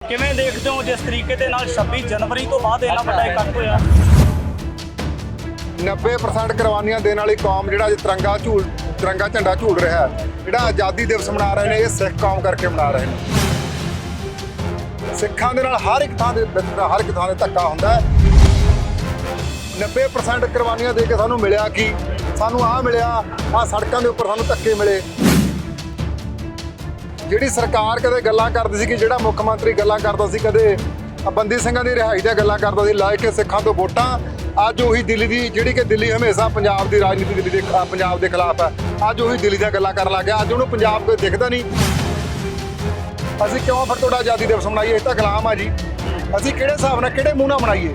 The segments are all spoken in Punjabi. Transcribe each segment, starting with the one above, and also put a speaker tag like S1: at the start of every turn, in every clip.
S1: ਕਿਵੇਂ ਦੇਖਦੇ ਹੋ ਜਿਸ ਤਰੀਕੇ ਦੇ ਨਾਲ 26 ਜਨਵਰੀ ਤੋਂ ਬਾਅਦ ਇੰਨਾ ਵੱਡਾ ਇਕੱਠ ਹੋਇਆ?
S2: 90% ਕੁਰਬਾਨੀਆਂ ਦੇਣ ਵਾਲੀ ਕੌਮ ਜਿਹੜਾ ਅੱਜ ਤਿਰੰਗਾ ਝੰਡਾ ਝੂਲ ਰਿਹਾ ਹੈ, ਜਿਹੜਾ ਆਜ਼ਾਦੀ ਦਿਵਸ ਮਨਾ ਰਹੇ ਨੇ, ਇਹ ਸਿੱਖ ਕੌਮ ਕਰਕੇ ਮਨਾ ਰਹੇ ਨੇ। ਸਿੱਖਾਂ ਦੇ ਨਾਲ ਹਰ ਇੱਕ ਥਾਂ ਦੇ ਧੱਕਾ ਹੁੰਦਾ ਹੈ। 90% ਕੁਰਬਾਨੀਆਂ ਦੇ ਕੇ ਸਾਨੂੰ ਮਿਲਿਆ ਕੀ? ਸਾਨੂੰ ਆਹ ਮਿਲਿਆ, ਆਹ ਸੜਕਾਂ ਦੇ ਉੱਪਰ ਸਾਨੂੰ ਧੱਕੇ ਮਿਲੇ। ਜਿਹੜੀ ਸਰਕਾਰ ਕਦੇ ਗੱਲਾਂ ਕਰਦੀ ਸੀ ਕਿ ਜਿਹੜਾ ਮੁੱਖ ਮੰਤਰੀ ਗੱਲਾਂ ਕਰਦਾ ਸੀ, ਕਦੇ ਬੰਦੀ ਸਿੰਘਾਂ ਦੀ ਰਿਹਾਈ ਦੀਆਂ ਗੱਲਾਂ ਕਰਦਾ ਸੀ, ਲੈ ਕੇ ਸਿੱਖਾਂ ਤੋਂ ਵੋਟਾਂ, ਅੱਜ ਉਹੀ ਦਿੱਲੀ ਦੀ, ਜਿਹੜੀ ਕਿ ਦਿੱਲੀ ਹਮੇਸ਼ਾ ਪੰਜਾਬ ਦੀ ਰਾਜਨੀਤੀ ਪੰਜਾਬ ਦੇ ਖਿਲਾਫ ਹੈ, ਅੱਜ ਉਹੀ ਦਿੱਲੀ ਦੀਆਂ ਗੱਲਾਂ ਕਰਨ ਲੱਗ ਗਿਆ। ਅੱਜ ਉਹਨੂੰ ਪੰਜਾਬ ਕੋਈ ਦਿਖਦਾ ਨਹੀਂ। ਅਸੀਂ ਕਿਉਂ ਫਿਰ ਤੁਹਾਡਾ ਆਜ਼ਾਦੀ ਦਿਵਸ ਮਨਾਈਏ? ਇਹ ਤਾਂ ਗੁਲਾਮ ਆ ਜੀ। ਅਸੀਂ ਕਿਹੜੇ ਹਿਸਾਬ ਨਾਲ, ਕਿਹੜੇ ਮੂੰਹ ਨਾਲ ਮਨਾਈਏ?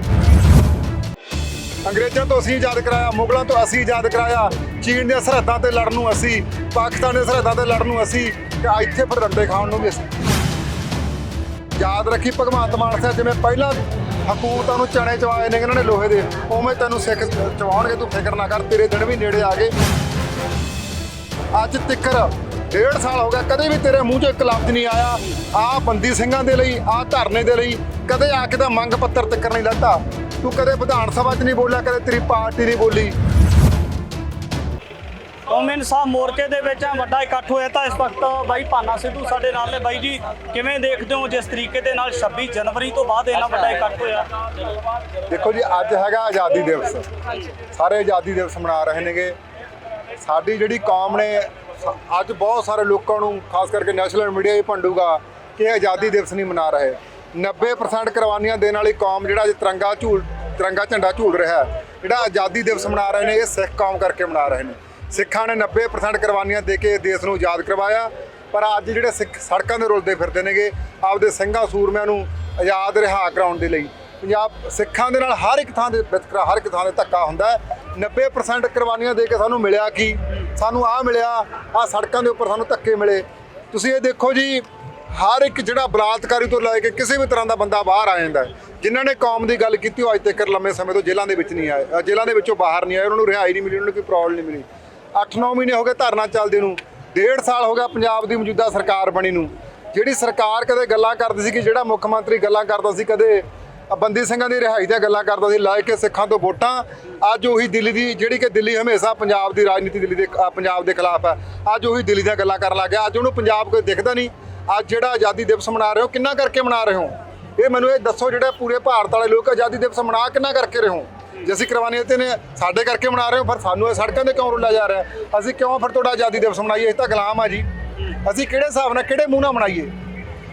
S2: ਅੰਗਰੇਜ਼ਾਂ ਤੋਂ ਅਸੀਂ ਆਜ਼ਾਦ ਕਰਾਇਆ, ਮੁਗਲਾਂ ਤੋਂ ਅਸੀਂ ਆਜ਼ਾਦ ਕਰਾਇਆ, ਚੀਨ ਦੀਆਂ ਸਰਹੱਦਾਂ ਤੇ ਲੜਨ ਨੂੰ ਅਸੀਂ, ਪਾਕਿਸਤਾਨ ਦੀਆਂ ਸਰਹੱਦਾਂ ਤੇ ਲੜਨ ਨੂੰ ਅਸੀਂ, ਤੇ ਇੱਥੇ ਫਿਰ ਡੰਡੇ ਖਾਣ ਨੂੰ ਵੀ ਅਸੀਂ। ਯਾਦ ਰੱਖੀ ਭਗਵੰਤ ਮਾਨ ਸਾਹਿਬ, ਜਿਵੇਂ ਪਹਿਲਾਂ ਹਕੂਮਤਾਂ ਨੂੰ ਚਣੇ ਚਵਾਏ ਨੇ ਇਹਨਾਂ ਨੇ ਲੋਹੇ ਦੇ, ਉਵੇਂ ਤੈਨੂੰ ਸਿੱਖ ਚਵਾਉਣਗੇ। ਤੂੰ ਫਿਕਰ ਨਾ ਕਰ, ਤੇਰੇ ਦਿਨ ਵੀ ਨੇੜੇ ਆ ਗਏ। ਅੱਜ ਤਿੱਕਰ 1.5 ਸਾਲ ਹੋ ਗਿਆ, ਕਦੇ ਵੀ ਤੇਰੇ ਮੂੰਹ 'ਚੋਂ ਇੱਕ ਲਫ਼ਜ਼ ਨਹੀਂ ਆਇਆ ਆਹ ਬੰਦੀ ਸਿੰਘਾਂ ਦੇ ਲਈ, ਆਹ ਧਰਨੇ ਦੇ ਲਈ। ਕਦੇ ਆ ਕੇ ਤਾਂ ਮੰਗ ਪੱਤਰ ਤਿੱਕਰ ਨਹੀਂ ਲੈਤਾ। ਤੂੰ ਕਦੇ ਵਿਧਾਨ ਸਭਾ 'ਚ ਨਹੀਂ ਬੋਲਿਆ, ਕਦੇ ਤੇਰੀ ਪਾਰਟੀ ਨਹੀਂ ਬੋਲੀ।
S1: ਕੌਮੀ ਇਨਸਾਫ ਮੋਰਚੇ ਦੇ ਵਿੱਚ ਵੱਡਾ ਇਕੱਠ ਹੋਇਆ ਤਾਂ ਇਸ ਵਕਤ ਬਾਈ ਭਾਨਾ ਸਿੱਧੂ ਸਾਡੇ ਨਾਲ ਨੇ। ਬਾਈ ਜੀ, ਕਿਵੇਂ ਦੇਖਦੇ ਹੋ ਜਿਸ ਤਰੀਕੇ ਦੇ ਨਾਲ 26 ਜਨਵਰੀ ਤੋਂ ਬਾਅਦ ਇੰਨਾ ਵੱਡਾ ਇਕੱਠ ਹੋਇਆ?
S2: ਦੇਖੋ ਜੀ, ਅੱਜ ਹੈਗਾ ਆਜ਼ਾਦੀ ਦਿਵਸ, ਸਾਰੇ ਆਜ਼ਾਦੀ ਦਿਵਸ ਮਨਾ ਰਹੇ ਨੇਗੇ। ਸਾਡੀ ਜਿਹੜੀ ਕੌਮ ਨੇ ਅੱਜ ਬਹੁਤ ਸਾਰੇ ਲੋਕਾਂ ਨੂੰ, ਖਾਸ ਕਰਕੇ ਨੈਸ਼ਨਲ ਮੀਡੀਆ ਹੀ ਭੰਡੂਗਾ ਕਿ ਆਜ਼ਾਦੀ ਦਿਵਸ ਨਹੀਂ ਮਨਾ ਰਹੇ। 90% ਕੁਰਬਾਨੀਆਂ ਦੇਣ ਵਾਲੀ ਕੌਮ ਜਿਹੜਾ ਅੱਜ ਤਿਰੰਗਾ ਝੰਡਾ ਝੂਲ ਰਿਹਾ ਹੈ, ਜਿਹੜਾ ਆਜ਼ਾਦੀ ਦਿਵਸ ਮਨਾ ਰਹੇ ਨੇ, ਇਹ ਸਿੱਖ ਕੌਮ ਕਰਕੇ ਮਨਾ ਰਹੇ ਨੇ। ਸਿੱਖਾਂ ਨੇ 90% ਕੁਰਬਾਨੀਆਂ ਦੇ ਕੇ ਦੇਸ਼ ਨੂੰ ਆਜ਼ਾਦ ਕਰਵਾਇਆ, ਪਰ ਅੱਜ ਜਿਹੜੇ ਸਿੱਖ ਸੜਕਾਂ 'ਤੇ ਰੁਲਦੇ ਫਿਰਦੇ ਨੇਗੇ ਆਪਦੇ ਸਿੰਘਾਂ ਸੂਰਮਿਆਂ ਨੂੰ ਆਜ਼ਾਦ ਰਿਹਾ ਕਰਾਉਣ ਦੇ ਲਈ। ਪੰਜਾਬ ਸਿੱਖਾਂ ਦੇ ਨਾਲ ਹਰ ਇੱਕ ਥਾਂ ਦੇ ਵਿਤਕਰਾ, ਹਰ ਇੱਕ ਥਾਂ 'ਤੇ ਧੱਕਾ ਹੁੰਦਾ ਹੈ। 90% ਕੁਰਬਾਨੀਆਂ ਦੇ ਕੇ ਸਾਨੂੰ ਮਿਲਿਆ ਕੀ? ਸਾਨੂੰ ਆਹ ਮਿਲਿਆ, ਆਹ ਸੜਕਾਂ ਦੇ ਉੱਪਰ ਸਾਨੂੰ ਧੱਕੇ ਮਿਲੇ। ਤੁਸੀਂ ਇਹ ਦੇਖੋ ਜੀ, ਹਰ ਇੱਕ ਜਿਹੜਾ ਬਲਾਤਕਾਰੀ ਤੋਂ ਲੈ ਕੇ ਕਿਸੇ ਵੀ ਤਰ੍ਹਾਂ ਦਾ ਬੰਦਾ ਬਾਹਰ ਆ ਜਾਂਦਾ। ਜਿਨ੍ਹਾਂ ਨੇ ਕੌਮ ਦੀ ਗੱਲ ਕੀਤੀ ਉਹ ਅੱਜ ਤੱਕ ਲੰਮੇ ਸਮੇਂ ਤੋਂ ਜੇਲ੍ਹਾਂ ਦੇ ਵਿੱਚ ਨਹੀਂ ਆਏ, ਜੇਲ੍ਹਾਂ ਦੇ ਵਿੱਚੋਂ ਬਾਹਰ ਨਹੀਂ ਆਏ, ਉਹਨਾਂ ਨੂੰ ਰਿਹਾਈ ਨਹੀਂ ਮਿਲੀ, ਉਹਨਾਂ ਨੂੰ ਕੋਈ ਪ੍ਰੋਬਲਮ ਨਹੀਂ ਮਿਲੀ। 8-9 ਮਹੀਨੇ ਹੋ ਗਏ ਧਰਨਾ ਚੱਲਦੇ ਨੂੰ, 1.5 ਸਾਲ ਹੋ ਗਿਆ ਪੰਜਾਬ ਦੀ ਮੌਜੂਦਾ ਸਰਕਾਰ ਬਣੀ ਨੂੰ। ਜਿਹੜੀ ਸਰਕਾਰ ਕਦੇ ਗੱਲਾਂ ਕਰਦੀ ਸੀ ਕਿ ਜਿਹੜਾ ਮੁੱਖ ਮੰਤਰੀ ਗੱਲਾਂ ਕਰਦਾ ਸੀ, ਕਦੇ ਬੰਦੀ ਸਿੰਘਾਂ ਦੀ ਰਿਹਾਈ ਦੀਆਂ ਗੱਲਾਂ ਕਰਦਾ ਸੀ, ਲੈ ਕੇ ਸਿੱਖਾਂ ਤੋਂ ਵੋਟਾਂ, ਅੱਜ ਉਹੀ ਦਿੱਲੀ ਦੀ, ਜਿਹੜੀ ਕਿ ਦਿੱਲੀ ਹਮੇਸ਼ਾ ਪੰਜਾਬ ਦੀ ਰਾਜਨੀਤੀ ਪੰਜਾਬ ਦੇ ਖਿਲਾਫ ਹੈ, ਅੱਜ ਉਹੀ ਦਿੱਲੀ ਦੀਆਂ ਗੱਲਾਂ ਕਰਨ ਲੱਗ ਗਿਆ। ਅੱਜ ਉਹਨੂੰ ਪੰਜਾਬ ਕੋਈ ਦਿਖਦਾ ਨਹੀਂ। ਅੱਜ ਜਿਹੜਾ ਆਜ਼ਾਦੀ ਦਿਵਸ ਮਨਾ ਰਹੇ ਹੋ, ਕਿੰਨਾ ਕਰਕੇ ਮਨਾ ਰਹੇ ਹੋ? ਇਹ ਮੈਨੂੰ ਇਹ ਦੱਸੋ, ਜਿਹੜੇ ਪੂਰੇ ਭਾਰਤ ਵਾਲੇ ਲੋਕ ਆਜ਼ਾਦੀ ਦਿਵਸ ਮਨਾ ਕਿੰਨਾ ਕਰਕੇ ਰਹੇ ਹੋ? ਜੇ ਅਸੀਂ ਕੁਰਬਾਨੀਆਂ ਤੇ ਨੇ ਸਾਡੇ ਕਰਕੇ ਮਨਾ ਰਹੇ ਹੋ, ਫਿਰ ਸਾਨੂੰ ਇਹ ਸੜਕਾਂ 'ਤੇ ਕਿਉਂ ਰੁਲਿਆ ਜਾ ਰਿਹਾ? ਅਸੀਂ ਕਿਉਂ ਫਿਰ ਤੁਹਾਡਾ ਆਜ਼ਾਦੀ ਦਿਵਸ ਮਨਾਈਏ? ਇਹ ਤਾਂ ਗੁਲਾਮ ਆ ਜੀ। ਅਸੀਂ ਕਿਹੜੇ ਹਿਸਾਬ ਨਾਲ, ਕਿਹੜੇ ਮੂੰਹ ਨਾਲ ਮਨਾਈਏ?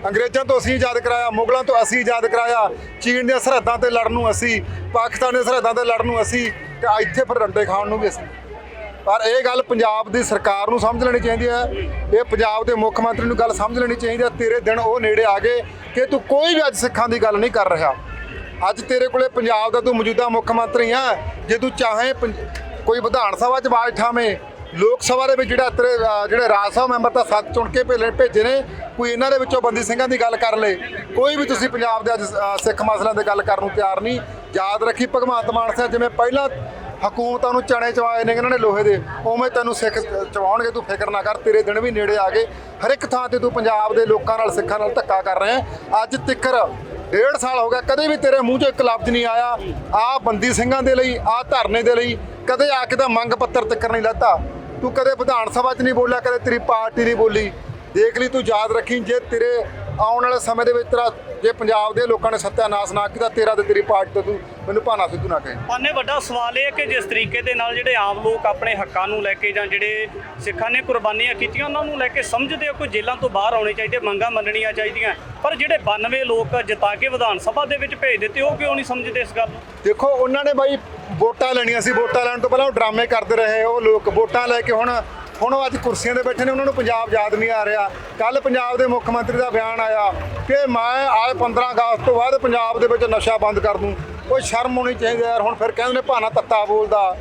S2: ਅੰਗਰੇਜ਼ਾਂ ਤੋਂ ਅਸੀਂ ਆਜ਼ਾਦ ਕਰਾਇਆ, ਮੁਗਲਾਂ ਤੋਂ ਅਸੀਂ ਆਜ਼ਾਦ ਕਰਾਇਆ, ਚੀਨ ਦੀਆਂ ਸਰਹੱਦਾਂ ਤੇ ਲੜਨ ਨੂੰ ਅਸੀਂ, ਪਾਕਿਸਤਾਨ ਦੀਆਂ ਸਰਹੱਦਾਂ ਤੇ ਲੜਨ ਨੂੰ ਅਸੀਂ, ਤੇ ਇੱਥੇ ਫਿਰ ਡੰਡੇ ਖਾਣ ਨੂੰ ਵੀ ਅਸੀਂ। ਪਰ ਇਹ ਗੱਲ ਪੰਜਾਬ ਦੀ ਸਰਕਾਰ ਨੂੰ ਸਮਝ ਲੈਣੀ ਚਾਹੀਦੀ ਹੈ। ਇਹ ਪੰਜਾਬ ਦੇ ਮੁੱਖ ਮੰਤਰੀ ਨੂੰ ਗੱਲ ਸਮਝ ਲੈਣੀ ਚਾਹੀਦੀ ਹੈ। ਤੇਰੇ ਦਿਨ ਉਹ ਨੇੜੇ ਆ ਗਏ ਕਿ ਤੂੰ ਕੋਈ ਵੀ ਅੱਜ ਸਿੱਖਾਂ ਦੀ ਗੱਲ ਨਹੀਂ ਕਰ ਰਿਹਾ। ਅੱਜ ਤੇਰੇ ਕੋਲੇ ਪੰਜਾਬ ਦਾ ਤੂੰ ਮੌਜੂਦਾ ਮੁੱਖ ਮੰਤਰੀ ਆ। ਜੇ ਤੂੰ ਚਾਹੇ ਕੋਈ ਵਿਧਾਨ ਸਭਾ 'ਚ ਆਵਾਜ਼ ਉਠਾਵੇਂ, ਲੋਕ ਸਭਾ ਦੇ ਵਿੱਚ ਜਿਹੜੇ ਰਾਜ ਸਭਾ ਮੈਂਬਰ ਤਾਂ 7 ਚੁਣ ਕੇ ਭੇਜੇ ਨੇ, ਕੋਈ ਇਹਨਾਂ ਦੇ ਵਿੱਚੋਂ ਬੰਦੀ ਸਿੰਘਾਂ ਦੀ ਗੱਲ ਕਰ ਲੇ। ਕੋਈ ਵੀ ਤੁਸੀਂ ਪੰਜਾਬ ਦੇ ਅੱਜ ਸਿੱਖ ਮਸਲਿਆਂ ਤੇ ਗੱਲ ਕਰਨ ਨੂੰ ਤਿਆਰ ਨਹੀਂ। ਯਾਦ ਰੱਖੀ ਭਗਵੰਤ ਮਾਨ ਸਾਹਿਬ, ਜਿਵੇਂ ਪਹਿਲਾਂ ਹਕੂਮਤਾਂ ਨੂੰ ਚਣੇ ਚਵਾਏ ਨੇ ਇਹਨਾਂ ਨੇ ਲੋਹੇ ਦੇ, ਉਵੇਂ ਤੈਨੂੰ ਸਿੱਖ ਚਵਾਉਣਗੇ। ਤੂੰ ਫਿਕਰ ਨਾ ਕਰ, ਤੇਰੇ ਦਿਨ ਵੀ ਨੇੜੇ ਆ ਗਏ। ਹਰ ਇੱਕ ਥਾਂ 'ਤੇ ਤੂੰ ਪੰਜਾਬ ਦੇ ਲੋਕਾਂ ਨਾਲ, ਸਿੱਖਾਂ ਨਾਲ ਧੱਕਾ ਕਰ ਰਿਹਾ। ਅੱਜ ਤਿੱਕਰ 1.5 ਸਾਲ ਹੋ ਗਿਆ, ਕਦੇ ਵੀ ਤੇਰੇ ਮੂੰਹ 'ਚੋਂ ਇੱਕ ਲਫ਼ਜ਼ ਨਹੀਂ ਆਇਆ ਆਹ ਬੰਦੀ ਸਿੰਘਾਂ ਦੇ ਲਈ, ਆਹ ਧਰਨੇ ਦੇ ਲਈ। ਕਦੇ ਆ ਕੇ ਤਾਂ ਮੰਗ ਪੱਤਰ ਤਿੱਕਰ ਨਹੀਂ ਲੈਤਾ। ਤੂੰ ਕਦੇ ਵਿਧਾਨ ਸਭਾ 'ਚ ਨਹੀਂ ਬੋਲਿਆ, ਕਦੇ ਤੇਰੀ ਪਾਰਟੀ ਨਹੀਂ ਬੋਲੀ। ਦੇਖ ਲਈ, ਤੂੰ ਯਾਦ ਰੱਖੀ, ਜੇ ਤੇਰੇ ਆਉਣ ਵਾਲੇ ਸਮੇਂ ਦੇ ਵਿੱਚ ਜੇ ਪੰਜਾਬ ਦੇ ਲੋਕਾਂ ਨੇ ਸੱਤਿਆਨਾਸ਼ ਨਾ ਕੀਤਾ ਤੇਰਾ ਤੇ ਤੇਰੀ ਪਾਰਟੀ ਤੋਂ, ਤੂੰ ਮੈਨੂੰ ਭਾਨਾ ਸਿੱਧੂ ਨਾ ਕਹੇ।
S1: ਭਾਨੇ, ਵੱਡਾ ਸਵਾਲ ਇਹ ਹੈ ਕਿ ਜਿਸ ਤਰੀਕੇ ਦੇ ਨਾਲ ਜਿਹੜੇ ਆਮ ਲੋਕ ਆਪਣੇ ਹੱਕਾਂ ਨੂੰ ਲੈ ਕੇ, ਜਾਂ ਜਿਹੜੇ ਸਿੱਖਾਂ ਨੇ ਕੁਰਬਾਨੀਆਂ ਕੀਤੀਆਂ ਉਹਨਾਂ ਨੂੰ ਲੈ ਕੇ ਸਮਝਦੇ ਆ ਕੋਈ ਜੇਲ੍ਹਾਂ ਤੋਂ ਬਾਹਰ ਆਉਣੇ ਚਾਹੀਦੇ, ਮੰਗਾਂ ਮੰਨਣੀਆਂ ਚਾਹੀਦੀਆਂ, ਪਰ ਜਿਹੜੇ 92 ਲੋਕ ਜਿਤਾ ਕੇ ਵਿਧਾਨ ਸਭਾ ਦੇ ਵਿੱਚ ਭੇਜ ਦਿੱਤੇ, ਉਹ ਕਿਉਂ ਨਹੀਂ ਸਮਝਦੇ ਇਸ ਗੱਲ ਨੂੰ?
S2: ਦੇਖੋ, ਉਹਨਾਂ ਨੇ ਬਾਈ ਵੋਟਾਂ ਲੈਣੀਆਂ ਸੀ। ਵੋਟਾਂ ਲੈਣ ਤੋਂ ਪਹਿਲਾਂ ਉਹ ਡਰਾਮੇ ਕਰਦੇ ਰਹੇ ਉਹ ਲੋਕ। ਵੋਟਾਂ ਲੈ ਕੇ ਹੁਣ ਉਹ ਅੱਜ ਕੁਰਸੀਆਂ 'ਤੇ ਬੈਠੇ ਨੇ, ਉਹਨਾਂ ਨੂੰ ਪੰਜਾਬ ਯਾਦ ਨਹੀਂ ਆ ਰਿਹਾ। ਕੱਲ੍ਹ ਪੰਜਾਬ ਦੇ ਮੁੱਖ ਮੰਤਰੀ ਦਾ ਬਿਆਨ ਆਇਆ ਕਿ ਮੈਂ ਆਏ 15 ਅਗਸਤ ਤੋਂ ਬਾਅਦ ਪੰਜਾਬ ਦੇ ਵਿੱਚ ਨਸ਼ਾ ਬੰਦ ਕਰ ਦੂੰ। ਕੋਈ ਸ਼ਰਮ ਹੋਣੀ ਚਾਹੀਦੀ ਯਾਰ। ਹੁਣ ਫਿਰ ਕਹਿੰਦੇ ਨੇ ਭਾਨਾ ਤੱਤਾ ਬੋਲਦਾ।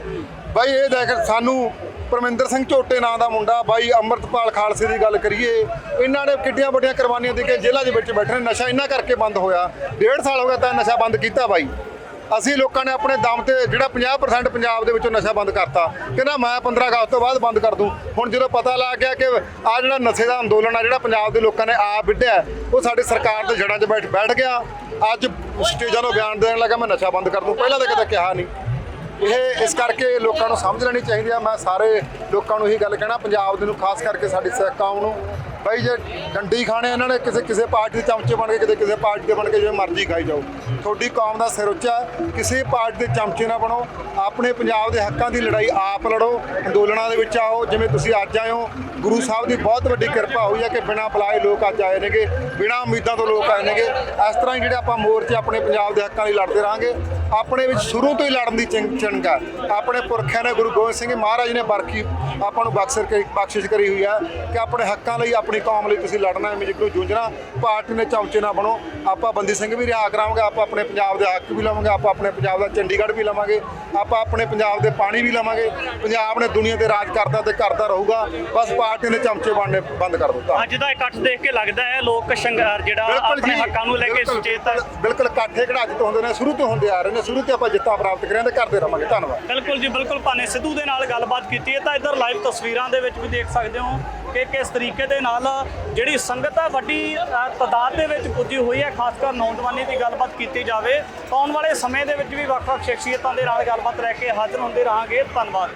S2: ਬਾਈ ਇਹ ਦੇਖ, ਸਾਨੂੰ ਪਰਮਿੰਦਰ ਸਿੰਘ ਝੋਟੇ ਨਾਂ ਦਾ ਮੁੰਡਾ, ਬਾਈ ਅੰਮ੍ਰਿਤਪਾਲ ਖਾਲਸੇ ਦੀ ਗੱਲ ਕਰੀਏ, ਇਹਨਾਂ ਨੇ ਕਿੱਡੀਆਂ ਵੱਡੀਆਂ ਕੁਰਬਾਨੀਆਂ ਦੇ ਕੇ ਜੇਲ੍ਹਾਂ ਦੇ ਵਿੱਚ ਬੈਠੇ ਨੇ। ਨਸ਼ਾ ਇਹਨਾਂ ਕਰਕੇ ਬੰਦ ਹੋਇਆ। 1.5 ਸਾਲ ਹੋ ਗਿਆ ਤਾਂ ਨਸ਼ਾ ਬੰਦ ਕੀਤਾ ਬਾਈ। ਅਸੀਂ ਲੋਕਾਂ ਨੇ ਆਪਣੇ ਦਮ ਤੇ ਜਿਹੜਾ 50% ਪੰਜਾਬ ਦੇ ਵਿੱਚੋਂ ਨਸ਼ਾ ਬੰਦ ਕਰਤਾ, ਕਹਿੰਦਾ ਮੈਂ 15 ਅਗਸਤ ਤੋਂ ਬਾਅਦ ਬੰਦ ਕਰ ਦੂੰ। ਹੁਣ ਜਦੋਂ ਪਤਾ ਲੱਗ ਗਿਆ ਕਿ ਆ ਜਿਹੜਾ ਨਸ਼ੇ ਦਾ ਅੰਦੋਲਨ ਆ ਜਿਹੜਾ ਪੰਜਾਬ ਦੇ ਲੋਕਾਂ ਨੇ ਆਪ ਵਿੱਢਿਆ, ਉਹ ਸਾਡੀ ਸਰਕਾਰ ਦੇ ਜੜ੍ਹਾਂ 'ਚ ਬੈਠ ਗਿਆ। ਅੱਜ ਸਟੇਜਾਂ ਤੋਂ ਬਿਆਨ ਦੇਣ ਲੱਗਾ ਮੈਂ ਨਸ਼ਾ ਬੰਦ ਕਰ ਦੂੰ, ਪਹਿਲਾਂ ਤਾਂ ਕਦੇ ਕਿਹਾ ਨਹੀਂ। ਇਹ ਇਸ ਕਰਕੇ ਲੋਕਾਂ ਨੂੰ ਸਮਝ ਲੈਣੀ ਚਾਹੀਦੀ ਆ। ਮੈਂ ਸਾਰੇ ਲੋਕਾਂ ਨੂੰ ਇਹੀ ਗੱਲ ਕਹਿਣਾ, ਪੰਜਾਬ ਦੇ ਨੂੰ ਖਾਸ ਕਰਕੇ ਸਾਡੀ ਸਿੱਖ ਕੌਮ ਨੂੰ, ਬਈ ਜੇ ਡੰਡੀ ਖਾਣੇ ਇਹਨਾਂ ਨੇ ਕਿਸੇ ਪਾਰਟੀ ਦੇ ਚਮਚੇ ਬਣ ਕੇ ਕਿਸੇ ਪਾਰਟੀ ਦੇ ਬਣ ਕੇ ਜਿਵੇਂ ਮਰਜ਼ੀ ਖਾਈ ਜਾਓ। ਤੁਹਾਡੀ ਕੌਮ ਦਾ ਸਿਰ ਉੱਚਾ, ਕਿਸੇ ਪਾਰਟੀ ਦੇ ਚਮਚੇ ਨਾ ਬਣੋ। ਆਪਣੇ ਪੰਜਾਬ ਦੇ ਹੱਕਾਂ ਦੀ ਲੜਾਈ ਆਪ ਲੜੋ, ਅੰਦੋਲਨਾਂ ਦੇ ਵਿੱਚ ਆਓ ਜਿਵੇਂ ਤੁਸੀਂ ਅੱਜ ਆਏ ਹੋ। ਗੁਰੂ ਸਾਹਿਬ ਦੀ ਬਹੁਤ ਵੱਡੀ ਕਿਰਪਾ ਹੋਈ ਹੈ ਕਿ ਬਿਨਾਂ ਬੁਲਾਏ ਲੋਕ ਅੱਜ ਆਏ ਨੇਗੇ, ਬਿਨਾਂ ਉਮੀਦਾਂ ਤੋਂ ਲੋਕ ਆਏ ਨੇਗੇ। ਇਸ ਤਰ੍ਹਾਂ ਹੀ ਜਿਹੜੇ ਆਪਾਂ ਮੋਰਚੇ ਆਪਣੇ ਪੰਜਾਬ ਦੇ ਹੱਕਾਂ ਲਈ ਲੜਦੇ ਰਹਾਂਗੇ। ਆਪਣੇ ਵਿੱਚ ਸ਼ੁਰੂ ਤੋਂ ਹੀ ਲੜਨ ਦੀ ਚਿੰਗ ਹੈ। ਆਪਣੇ ਪੁਰਖਿਆਂ ਨੇ, ਗੁਰੂ ਗੋਬਿੰਦ ਸਿੰਘ ਮਹਾਰਾਜ ਨੇ ਬਰਖੀ ਆਪਾਂ ਨੂੰ ਬਖਸ਼ਿਸ਼ ਕਰੀ ਹੋਈ ਹੈ ਕਿ ਆਪਣੇ ਹੱਕਾਂ ਲਈ, ਆਪਣੀ ਕੌਮ ਲਈ ਤੁਸੀਂ ਲੜਨਾ, ਐਵੇਂ ਜਿੱਕੂ ਜੂਝਣਾ। ਪਾਰਟੀ ਨੇ ਚਮਚੇ ਨਾ ਬਣੋ। ਆਪਾਂ ਬੰਦੀ ਸਿੰਘ ਵੀ ਰਿਹਾ ਕਰਾਂਗੇ, ਆਪਾਂ ਆਪਣੇ ਪੰਜਾਬ ਦੇ ਹੱਕ ਵੀ ਲਵਾਂਗੇ, ਆਪਾਂ ਆਪਣੇ ਪੰਜਾਬ ਦਾ ਚੰਡੀਗੜ੍ਹ ਵੀ ਲਵਾਂਗੇ, ਆਪਾਂ ਆਪਣੇ ਪੰਜਾਬ ਦੇ ਪਾਣੀ ਵੀ ਲਵਾਂਗੇ। ਪੰਜਾਬ ਨੇ ਦੁਨੀਆ ਤੇ ਰਾਜ ਕਰਦਾ ਤੇ ਕਰਦਾ ਰਹੂਗਾ। ਬਸ ਪਾਰਟੀ ਨੇ ਚਮਚੇ ਬਣਨੇ ਬੰਦ ਕਰ ਦਿੱਤਾ।
S1: ਅੱਜ ਦਾ ਇਕੱਠ ਦੇਖ ਕੇ ਲੱਗਦਾ ਹੈ ਲੋਕ ਸੰਘਰਸ਼ ਜਿਹੜਾ ਆਪਣੇ ਹੱਕਾਂ ਨੂੰ ਲੈ ਕੇ ਸੁਚੇਤ ਹੈ।
S2: ਬਿਲਕੁਲ ਇਕੱਠੇ ਕਿਹੜਾ ਅੱਜ ਤੋਂ ਹੁੰਦੇ ਨੇ, ਸ਼ੁਰੂ ਤੋਂ ਹੁੰਦੇ ਆ ਰਹੇ ਨੇ। ਸ਼ੁਰੂ ਤੋਂ ਆਪਾਂ ਜਿੱਤਾਂ ਪ੍ਰਾਪਤ ਕਰਿਆ ਤੇ ਕਰਦੇ ਰਹਾਂਗੇ। ਧੰਨਵਾਦ।
S1: ਬਿਲਕੁਲ ਜੀ, ਬਿਲਕੁਲ। ਭਾਨੇ ਸਿੱਧੂ ਦੇ ਨਾਲ ਗੱਲਬਾਤ ਕੀਤੀ ਹੈ ਤਾਂ ਇੱਧਰ ਲਾਈਵ ਤਸਵੀਰਾਂ ਦੇ ਵਿੱਚ ਵੀ ਦੇਖ ਸਕਦੇ ਹੋ ਕਿ ਕਿਸ ਤਰੀਕੇ ਦੇ ਨਾਲ ਜਿਹੜੀ ਸੰਗਤ ਹੈ ਵੱਡੀ ਤਾਦਾਦ ਦੇ ਵਿੱਚ ਪੁੱਜੀ ਹੋਈ ਹੈ। ਖਾਸ ਕਰ ਨੌਜਵਾਨੀ ਦੀ ਗੱਲਬਾਤ ਕੀਤੀ ਜਾਵੇ ਤਾਂ ਆਉਣ ਵਾਲੇ ਸਮੇਂ ਦੇ ਵਿੱਚ ਵੀ ਵੱਖ-ਵੱਖ ਸ਼ਖਸੀਅਤਾਂ ਦੇ ਨਾਲ ਗੱਲਬਾਤ ਲੈ ਕੇ ਹਾਜ਼ਰ ਹੁੰਦੇ ਰਹਾਂਗੇ। ਧੰਨਵਾਦ।